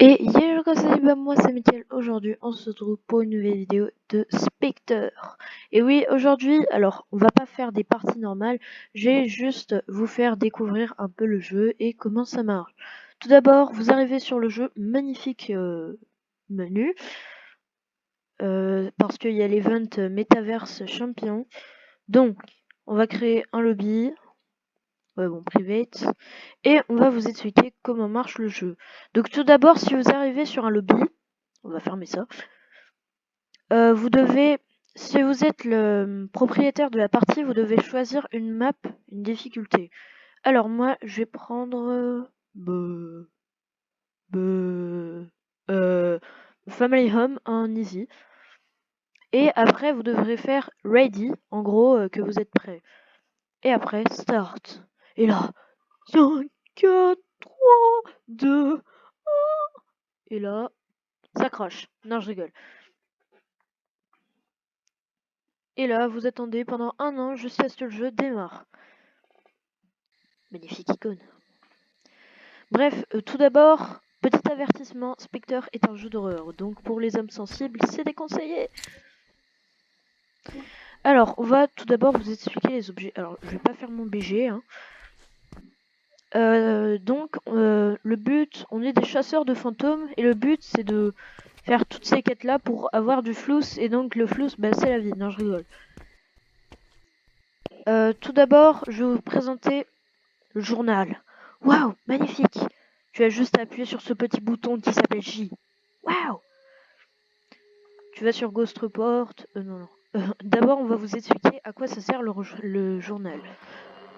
Et yo salut, moi c'est Mickaël. Aujourd'hui on se retrouve pour une nouvelle vidéo de Spectre. Et oui, aujourd'hui, alors on va pas faire des parties normales, je vais juste vous faire découvrir un peu le jeu et comment ça marche. Tout d'abord, vous arrivez sur le jeu, magnifique menu, parce qu'il y a l'event Metaverse Champion. Donc, on va créer un lobby, private, et on va vous expliquer comment marche le jeu. Donc tout d'abord, si vous arrivez sur un lobby, on va fermer ça, vous devez, si vous êtes le propriétaire de la partie, vous devez choisir une map, une difficulté. Alors moi, je vais prendre Family Home en easy. Et après, vous devrez faire ready, en gros, que vous êtes prêt. Et après, start. Et là, 5, 4, 3, 2, 1. Et là, ça crache. Non, je rigole. Et là, vous attendez pendant 1 an jusqu'à ce que le jeu démarre. Magnifique icône. Bref, tout d'abord, petit avertissement, Spectre est un jeu d'horreur, donc pour les âmes sensibles, c'est déconseillé. Alors, on va tout d'abord vous expliquer les objets. Alors, je vais pas faire mon BG, hein. Donc, le but, on est des chasseurs de fantômes, et le but, c'est de faire toutes ces quêtes-là pour avoir du flous, et donc le flous, bah, c'est la vie. Non, je rigole. Tout d'abord, je vais vous présenter le journal. Waouh, magnifique! Tu as juste à appuyer sur ce petit bouton qui s'appelle J. Waouh! Tu vas sur Ghost Report. Non. D'abord, on va vous expliquer à quoi ça sert le journal.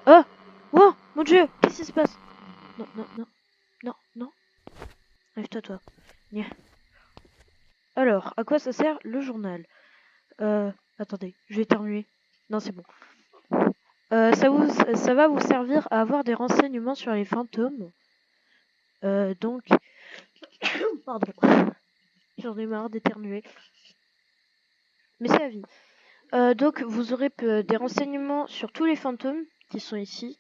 Oh! Wow! Mon dieu! Qu'est-ce qui se passe? Non. Lève-toi, toi. Nya. Alors, à quoi ça sert le journal? Attendez, je vais éternuer. Non, c'est bon. Ça va vous servir à avoir des renseignements sur les fantômes. Donc... Pardon. J'en ai marre d'éternuer. Mais c'est la vie. Donc vous aurez des renseignements sur tous les fantômes qui sont ici.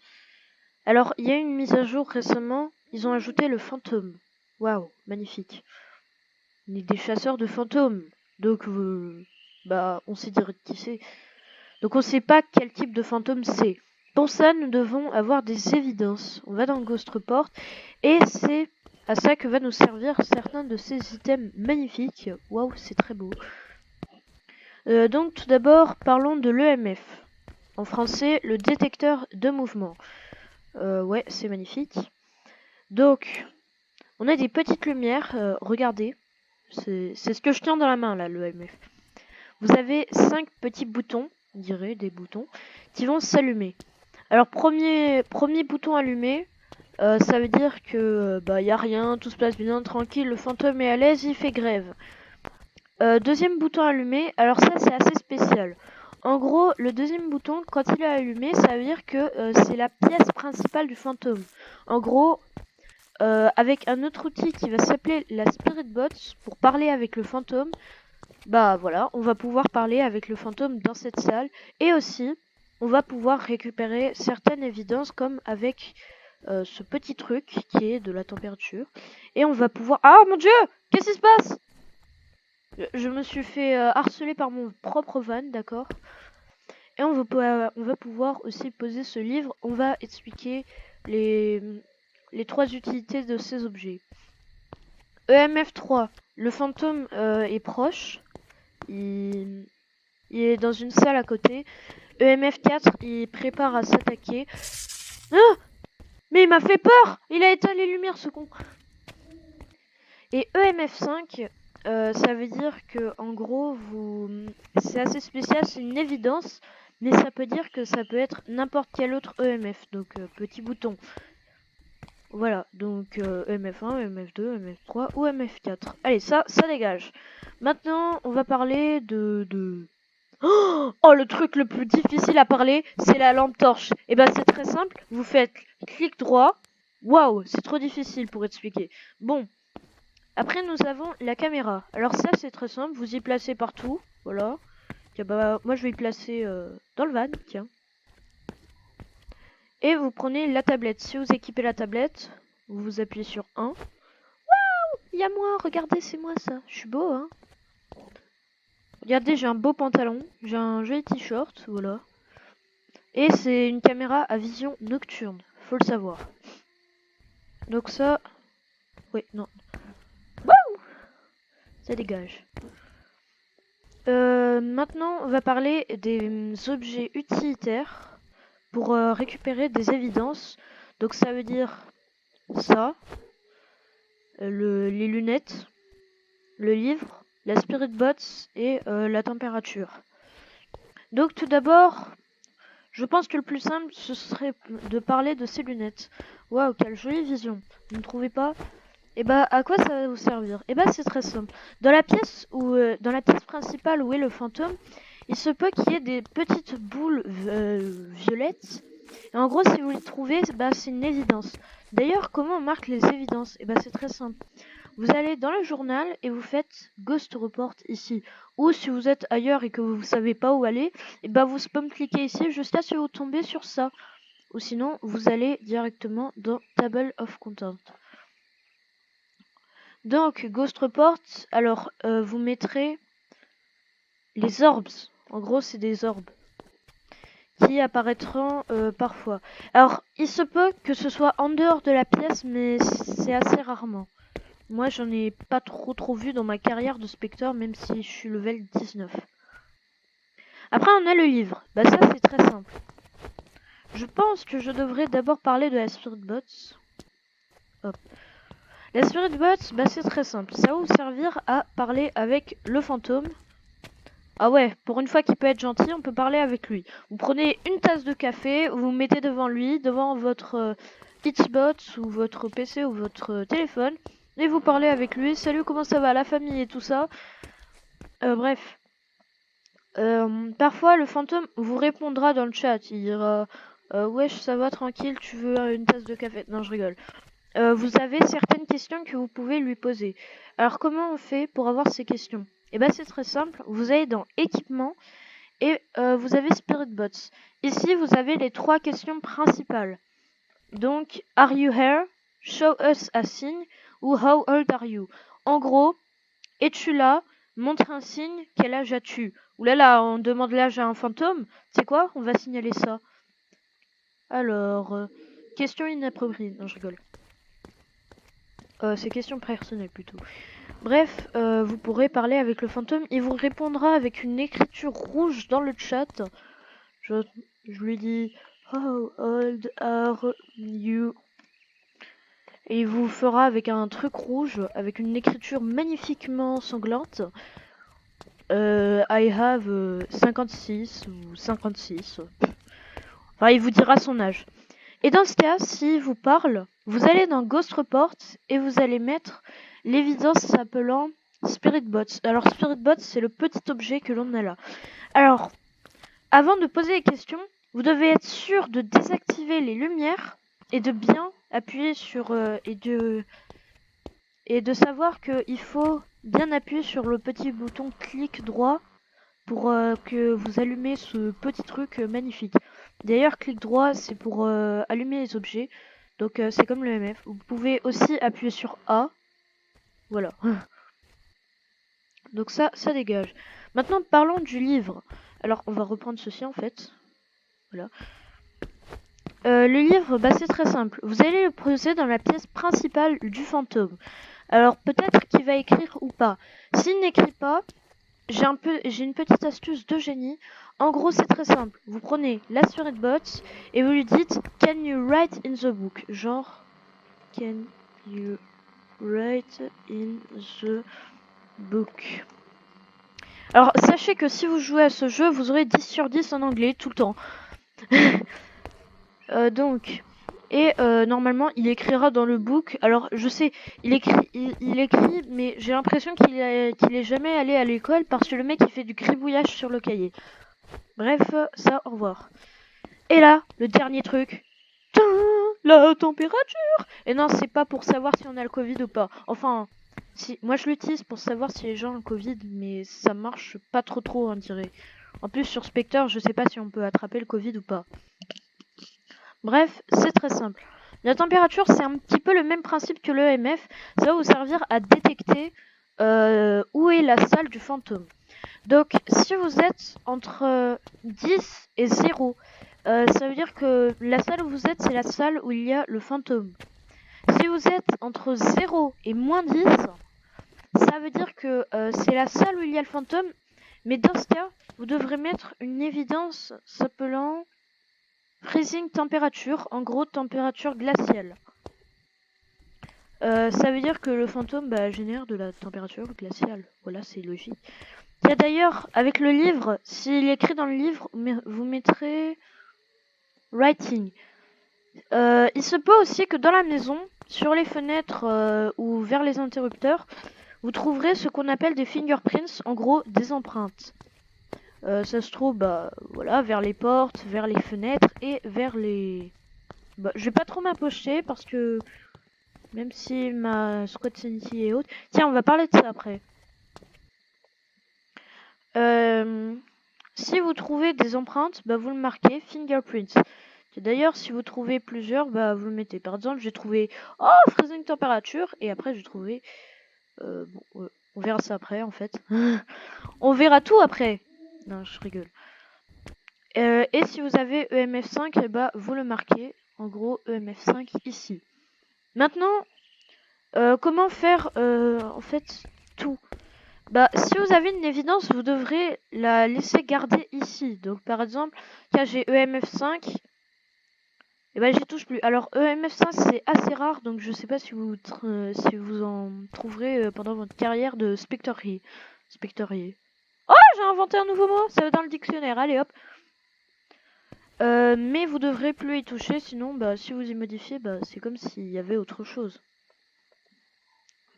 Alors il y a une mise à jour récemment, ils ont ajouté le fantôme. Waouh, magnifique. On est des chasseurs de fantômes. Donc on sait dire qui c'est. Donc on sait pas quel type de fantôme c'est. Pour ça, nous devons avoir des évidences. On va dans Ghost Report et c'est à ça que va nous servir certains de ces items magnifiques. Waouh, c'est très beau. Donc tout d'abord, parlons de l'EMF. En français, le détecteur de mouvement. Ouais, c'est magnifique. Donc, on a des petites lumières. Regardez, c'est ce que je tiens dans la main là, l'EMF. Vous avez 5 petits boutons, on dirait des boutons, qui vont s'allumer. Alors premier bouton allumé, ça veut dire que y a rien, tout se passe bien, tranquille, le fantôme est à l'aise, il fait grève. Deuxième bouton allumé, alors ça c'est assez spécial. En gros, le deuxième bouton, quand il est allumé, ça veut dire que c'est la pièce principale du fantôme. En gros, avec un autre outil qui va s'appeler la Spirit Box pour parler avec le fantôme, voilà, on va pouvoir parler avec le fantôme dans cette salle. Et aussi, on va pouvoir récupérer certaines évidences comme avec ce petit truc qui est de la température. Et on va pouvoir... Ah mon dieu! Qu'est-ce qui se passe? Je me suis fait harceler par mon propre van, d'accord? Et on va pouvoir aussi poser ce livre. On va expliquer les 3 utilités de ces objets. EMF 3, le fantôme est proche. Il est dans une salle à côté. EMF 4, il prépare à s'attaquer. Ah! Mais il m'a fait peur! Il a éteint les lumières, ce con! Et EMF 5, ça veut dire que en gros, c'est assez spécial, c'est une évidence, mais ça peut dire que ça peut être n'importe quel autre EMF, donc petit bouton. Voilà, donc EMF1, EMF2, EMF3 ou EMF4. Allez, ça dégage. Maintenant, on va parler de... Oh, le truc le plus difficile à parler, c'est la lampe torche. Et ben c'est très simple, vous faites clic droit. Waouh, c'est trop difficile pour expliquer. Bon. Après, nous avons la caméra. Alors ça, c'est très simple. Vous y placez partout. Voilà. Moi, je vais y placer dans le van. Tiens. Et vous prenez la tablette. Si vous équipez la tablette, vous appuyez sur 1. Waouh! Il y a moi, regardez, c'est moi ça. Je suis beau, hein. Regardez, j'ai un beau pantalon, j'ai un joli t-shirt, voilà. Et c'est une caméra à vision nocturne, faut le savoir. Donc ça... Oui, non. Wouh, ça dégage. Maintenant, on va parler des objets utilitaires pour récupérer des évidences. Donc ça veut dire ça, les lunettes, le livre, la spirit box et la température. Donc tout d'abord, je pense que le plus simple, ce serait de parler de ces lunettes. Waouh, quelle jolie vision. Vous ne trouvez pas? Et bah, à quoi ça va vous servir? Et bah, c'est très simple. Dans la pièce principale où est le fantôme, il se peut qu'il y ait des petites boules violettes. Et en gros, si vous les trouvez, bah, c'est une évidence. D'ailleurs, comment on marque les évidences? Et bah, c'est très simple. Vous allez dans le journal et vous faites Ghost Report ici. Ou si vous êtes ailleurs et que vous ne savez pas où aller, et bah, vous spam cliquez ici jusqu'à ce que vous tombez sur ça. Ou sinon, vous allez directement dans Table of Content. Donc, Ghost Report, alors vous mettrez les orbs. En gros, c'est des orbes qui apparaîtront parfois. Alors, il se peut que ce soit en dehors de la pièce, mais c'est assez rarement. Moi, j'en ai pas trop vu dans ma carrière de Spectre, même si je suis level 19. Après, on a le livre. Bah ça, c'est très simple. Je pense que je devrais d'abord parler de la Spirit Box. Hop. La Spirit Box, bah c'est très simple. Ça va vous servir à parler avec le fantôme. Ah ouais, pour une fois qu'il peut être gentil, on peut parler avec lui. Vous prenez une tasse de café, vous vous mettez devant lui, devant votre Xbox ou votre PC ou votre téléphone, et vous parlez avec lui. Salut, comment ça va, la famille et tout ça. Bref. Parfois, le fantôme vous répondra dans le chat. Il dira wesh, ça va, tranquille, tu veux une tasse de café? Non, je rigole. Vous avez certaines questions que vous pouvez lui poser. Alors, comment on fait pour avoir ces questions? Eh ben, c'est très simple. Vous allez dans Équipement et vous avez Spirit Bots. Ici, vous avez les 3 questions principales. Donc, are you here? Show us a sign ou how old are you? En gros, es-tu là? Montre un signe, quel âge as-tu? Oulala, on demande l'âge à un fantôme? C'est quoi? On va signaler ça. Alors, question inappropriée. Non, je rigole. C'est question personnelle plutôt. Bref, vous pourrez parler avec le fantôme. Il vous répondra avec une écriture rouge dans le chat. Je lui dis how old are you? Et il vous fera avec un truc rouge, avec une écriture magnifiquement sanglante. I have 56 ou 56. Enfin, il vous dira son âge. Et dans ce cas, s'il vous parle, vous allez dans Ghost Report et vous allez mettre l'évidence s'appelant Spirit Bots. Alors, Spirit Bots, c'est le petit objet que l'on a là. Alors, avant de poser les questions, vous devez être sûr de désactiver les lumières et de bien appuyer sur et de savoir qu'il faut bien appuyer sur le petit bouton clic droit pour que vous allumez ce petit truc magnifique. D'ailleurs, clic droit, c'est pour allumer les objets. Donc c'est comme le MF. Vous pouvez aussi appuyer sur A. Voilà. Donc ça dégage. Maintenant, parlons du livre. Alors, on va reprendre ceci en fait. Voilà. Le livre, bah, c'est très simple. Vous allez le poser dans la pièce principale du fantôme. Alors, peut-être qu'il va écrire ou pas. S'il n'écrit pas, j'ai une petite astuce de génie. En gros, c'est très simple. Vous prenez la Spirit Box et vous lui dites Can you write in the book? Genre, Can you write in the book? Alors, sachez que si vous jouez à ce jeu, vous aurez 10 sur 10 en anglais tout le temps. Donc, et normalement, il écrira dans le book. Alors, je sais, il écrit, mais j'ai l'impression qu'il est jamais allé à l'école parce que le mec il fait du gribouillage sur le cahier. Bref, ça, au revoir. Et là, le dernier truc. La température. Et non, c'est pas pour savoir si on a le Covid ou pas. Enfin, si, moi je l'utilise pour savoir si les gens ont le Covid, mais ça marche pas trop, on dirait. En plus, sur Spectre, je sais pas si on peut attraper le Covid ou pas. Bref, c'est très simple. La température, c'est un petit peu le même principe que l'EMF. Ça va vous servir à détecter où est la salle du fantôme. Donc, si vous êtes entre 10 et 0, ça veut dire que la salle où vous êtes, c'est la salle où il y a le fantôme. Si vous êtes entre 0 et moins 10, ça veut dire que c'est la salle où il y a le fantôme. Mais dans ce cas, vous devrez mettre une évidence s'appelant freezing temperature, en gros température glaciale. Ça veut dire que le fantôme génère de la température glaciale. Voilà, c'est logique. Il y a d'ailleurs, avec le livre, s'il est écrit dans le livre, vous mettrez writing. Il se peut aussi que dans la maison, sur les fenêtres ou vers les interrupteurs, vous trouverez ce qu'on appelle des fingerprints, en gros des empreintes. Ça se trouve voilà, vers les portes, vers les fenêtres et vers les... je vais pas trop m'approcher parce que même si ma squad sanity est haute... Tiens, on va parler de ça après. Si vous trouvez des empreintes, vous le marquez fingerprints. D'ailleurs, si vous trouvez plusieurs, vous le mettez. Par exemple, j'ai trouvé freezing temperature et après j'ai trouvé on verra ça après en fait. On verra tout après. Non, je rigole. Et si vous avez EMF5, vous le marquez. En gros, EMF5 ici. Maintenant, comment faire en fait tout? Si vous avez une évidence, vous devrez la laisser garder ici. Donc par exemple, là j'ai EMF5, et j'y touche plus. Alors EMF5 c'est assez rare, donc je sais pas si vous en trouverez pendant votre carrière de spectorier. Oh, j'ai inventé un nouveau mot, ça va dans le dictionnaire, allez hop. Mais vous devrez plus y toucher, sinon si vous y modifiez, c'est comme s'il y avait autre chose.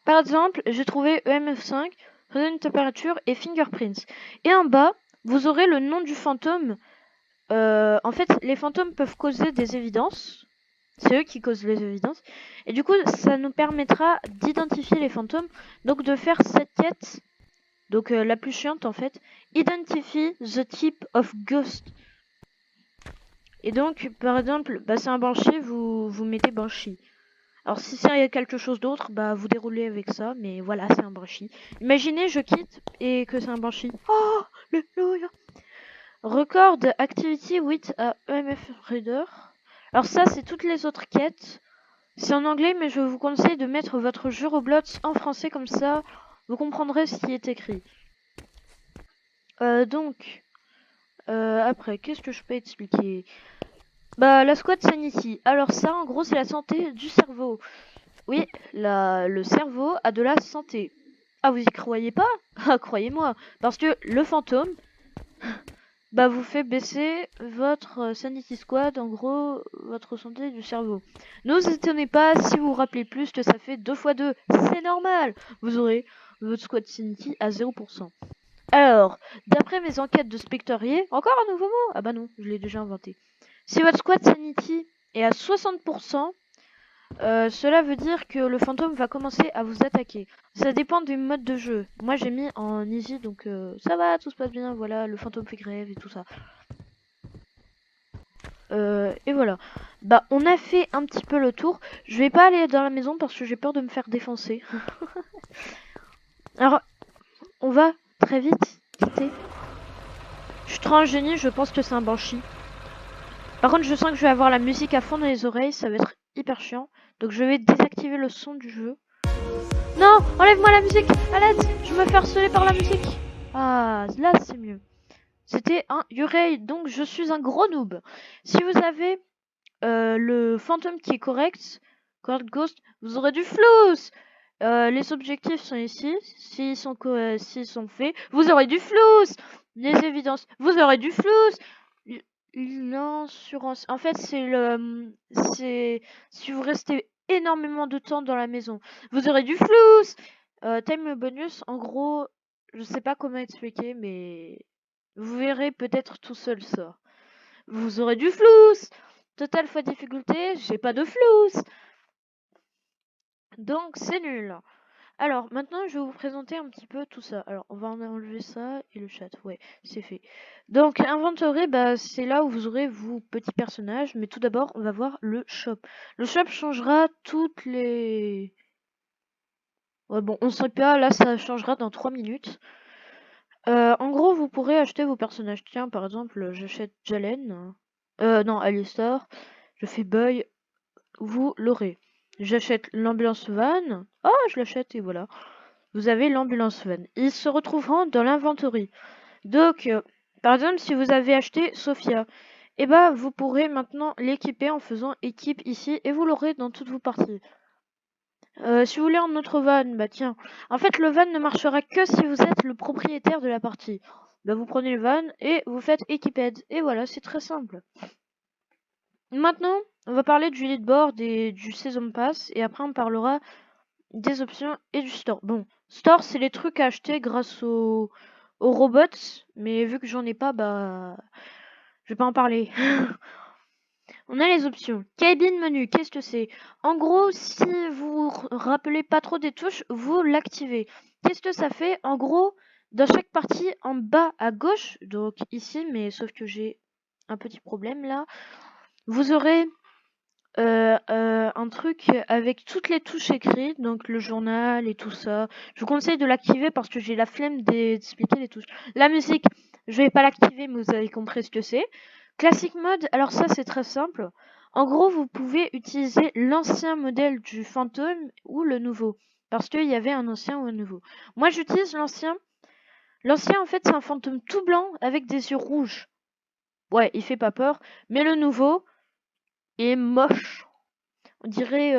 Par exemple, j'ai trouvé EMF5, freezing temperature et fingerprints. Et en bas, vous aurez le nom du fantôme. En fait, les fantômes peuvent causer des évidences. C'est eux qui causent les évidences. Et du coup, ça nous permettra d'identifier les fantômes. Donc de faire cette quête. Donc la plus chiante en fait. Identify the type of ghost. Et donc, par exemple, c'est un banshee, vous mettez banshee. Alors si c'est quelque chose d'autre, vous déroulez avec ça, mais voilà, c'est un banshee. Imaginez, je quitte et que c'est un banshee. Oh, le record activity with a EMF reader. Alors ça, c'est toutes les autres quêtes. C'est en anglais, mais je vous conseille de mettre votre jeu Roblox en français, comme ça, vous comprendrez ce qui est écrit. Après, qu'est-ce que je peux expliquer? La squad sanity. Alors ça, en gros, c'est la santé du cerveau. Oui, le cerveau a de la santé. Ah, vous y croyez pas? Ah, croyez-moi. Parce que le fantôme, vous fait baisser votre sanity squad, en gros, votre santé du cerveau. Ne vous étonnez pas si vous vous rappelez plus que ça fait 2 x 2. C'est normal. Vous aurez votre squad sanity à 0%. Alors, d'après mes enquêtes de spectorier, encore un nouveau mot? Ah non, je l'ai déjà inventé. Si votre squad sanity est à 60%, cela veut dire que le fantôme va commencer à vous attaquer. Ça dépend du mode de jeu. Moi j'ai mis en easy, donc ça va, tout se passe bien, voilà, le fantôme fait grève et tout ça. Et voilà. On a fait un petit peu le tour. Je vais pas aller dans la maison parce que j'ai peur de me faire défoncer. Alors, on va très vite quitter. Je suis trop un génie, je pense que c'est un banshee. Par contre, je sens que je vais avoir la musique à fond dans les oreilles, ça va être hyper chiant. Donc je vais désactiver le son du jeu. Non, enlève-moi la musique, à l'aide, je me fais harceler par la musique. Ah, là c'est mieux. C'était un Yurei, donc je suis un gros noob. Si vous avez le fantôme qui est correct, Cold Ghost, vous aurez du flous. Les objectifs sont ici, s'ils sont faits, vous aurez du flous. Les évidences, vous aurez du flous. L'assurance, en fait c'est si vous restez énormément de temps dans la maison, vous aurez du flous. Time bonus, en gros, je sais pas comment expliquer, mais vous verrez peut-être tout seul ça. Vous aurez du flous. Total fois difficulté, j'ai pas de flous. Donc c'est nul. Alors, maintenant, je vais vous présenter un petit peu tout ça. Alors, on va en enlever ça et le chat. Ouais, c'est fait. Donc, inventory, bah, c'est là où vous aurez vos petits personnages. Mais tout d'abord, on va voir le shop. Le shop changera toutes les... Ouais, bon, on sait pas. Là, ça changera dans 3 minutes. En gros, vous pourrez acheter vos personnages. Tiens, par exemple, j'achète Jalen. Non, Alistar. Je fais Boy. Vous l'aurez. J'achète l'ambulance van. Oh, je l'achète et voilà. Vous avez l'ambulance van. Ils se retrouveront dans l'inventory. Donc, par exemple, si vous avez acheté Sophia, eh ben, vous pourrez maintenant l'équiper en faisant équipe ici et vous l'aurez dans toutes vos parties. Si vous voulez un autre van, bah tiens. En fait, le van ne marchera que si vous êtes le propriétaire de la partie. Bah, vous prenez le van et vous faites Equiped. Et voilà, c'est très simple. Maintenant, on va parler du leadboard et du Season Pass. Et après, on parlera des options et du store. Bon, store, c'est les trucs à acheter grâce aux robots. Mais vu que j'en ai pas, bah... je vais pas en parler. On a les options. Cabin menu, qu'est-ce que c'est? En gros, si vous rappelez pas trop des touches, vous l'activez. Qu'est-ce que ça fait? En gros, dans chaque partie, en bas à gauche, donc ici, mais sauf que j'ai un petit problème là, vous aurez un truc avec toutes les touches écrites, donc le journal et tout ça. Je vous conseille de l'activer parce que j'ai la flemme d'expliquer les touches. La musique, je vais pas l'activer, mais vous avez compris ce que c'est. Classic mode, alors ça c'est très simple. En gros, vous pouvez utiliser l'ancien modèle du fantôme ou le nouveau. Parce qu'il y avait un ancien ou un nouveau. Moi j'utilise l'ancien. L'ancien en fait c'est un fantôme tout blanc avec des yeux rouges. Ouais, il fait pas peur. Mais le nouveau est moche. On dirait,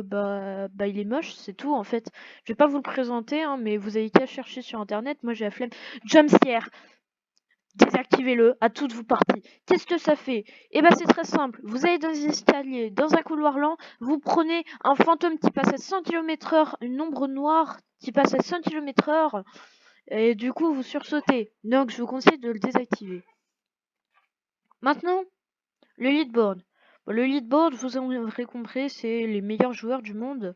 bah il est moche, c'est tout en fait. Je vais pas vous le présenter, hein, mais vous avez qu'à chercher sur internet. Moi j'ai la flemme. Jumpscare, désactivez-le à toutes vos parties. Qu'est-ce que ça fait? Eh ben c'est très simple. Vous allez dans les escaliers, dans un couloir lent, vous prenez un fantôme qui passe à 100 km/h, une ombre noire qui passe à 100 km/h, et du coup vous sursautez. Donc je vous conseille de le désactiver. Maintenant, le leadboard. Bon, le leadboard, vous en aurez compris, c'est les meilleurs joueurs du monde.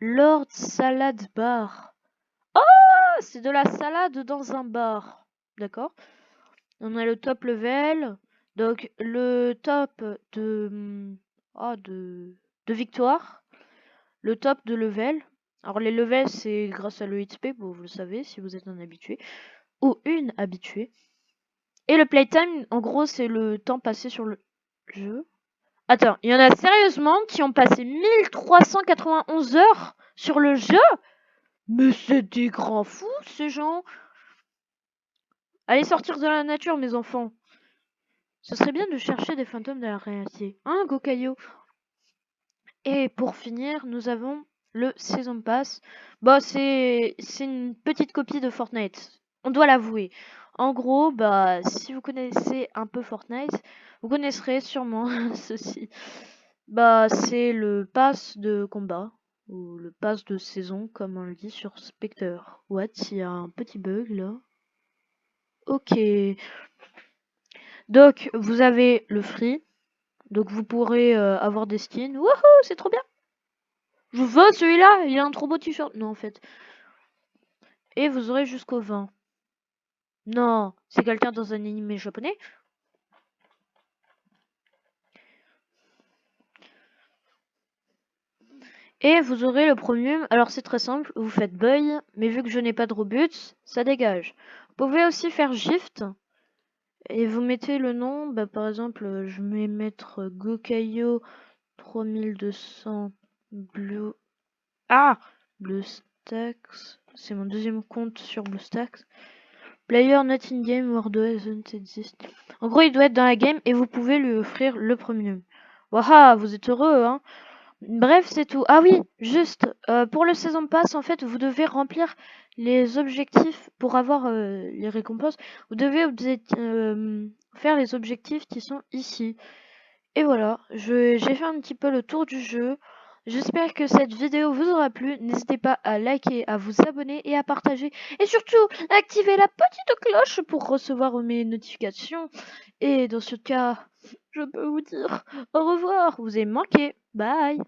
Lord Salad Bar. Oh, c'est de la salade dans un bar. D'accord? On a le top level. Donc, le top de victoire. Le top de level. Alors, les levels, c'est grâce à l'EXP, bon, vous le savez, si vous êtes un habitué. Ou une habituée. Et le playtime, en gros, c'est le temps passé sur le jeu. Attends, il y en a sérieusement qui ont passé 1391 heures sur le jeu? Mais c'est des grands fous, ces gens! Allez sortir de la nature, mes enfants! Ce serait bien de chercher des fantômes de la réalité. Hein, Gokayo? Et pour finir, nous avons le Season Pass. Bah, c'est une petite copie de Fortnite. On doit l'avouer. En gros, bah, si vous connaissez un peu Fortnite, vous connaisserez sûrement ceci. Bah, c'est le pass de combat. Ou le pass de saison, comme on le dit sur Spectre. What? Il y a un petit bug là. Ok. Donc, vous avez le free. Donc, vous pourrez avoir des skins. Wouhou, c'est trop bien! Je veux celui-là, il a un trop beau t-shirt. Non, en fait. Et vous aurez jusqu'au 20. Non, c'est quelqu'un dans un anime japonais. Et vous aurez le premium. Alors, c'est très simple. Vous faites boy, mais vu que je n'ai pas de Robux, ça dégage. Vous pouvez aussi faire Gift. Et vous mettez le nom. Bah, par exemple, je vais mettre Gokayo 3200 Blue. Ah! BlueStacks. C'est mon deuxième compte sur BlueStacks. Player not in game or doesn't exist. En gros, il doit être dans la game et vous pouvez lui offrir le premium. Waouh, vous êtes heureux, hein? Bref, c'est tout. Ah oui, juste, pour le Season Pass, en fait, vous devez remplir les objectifs pour avoir les récompenses. Vous devez faire les objectifs qui sont ici. Et voilà, j'ai fait un petit peu le tour du jeu. J'espère que cette vidéo vous aura plu. N'hésitez pas à liker, à vous abonner et à partager. Et surtout, activez la petite cloche pour recevoir mes notifications. Et dans ce cas, je peux vous dire au revoir. Vous avez manqué. Bye.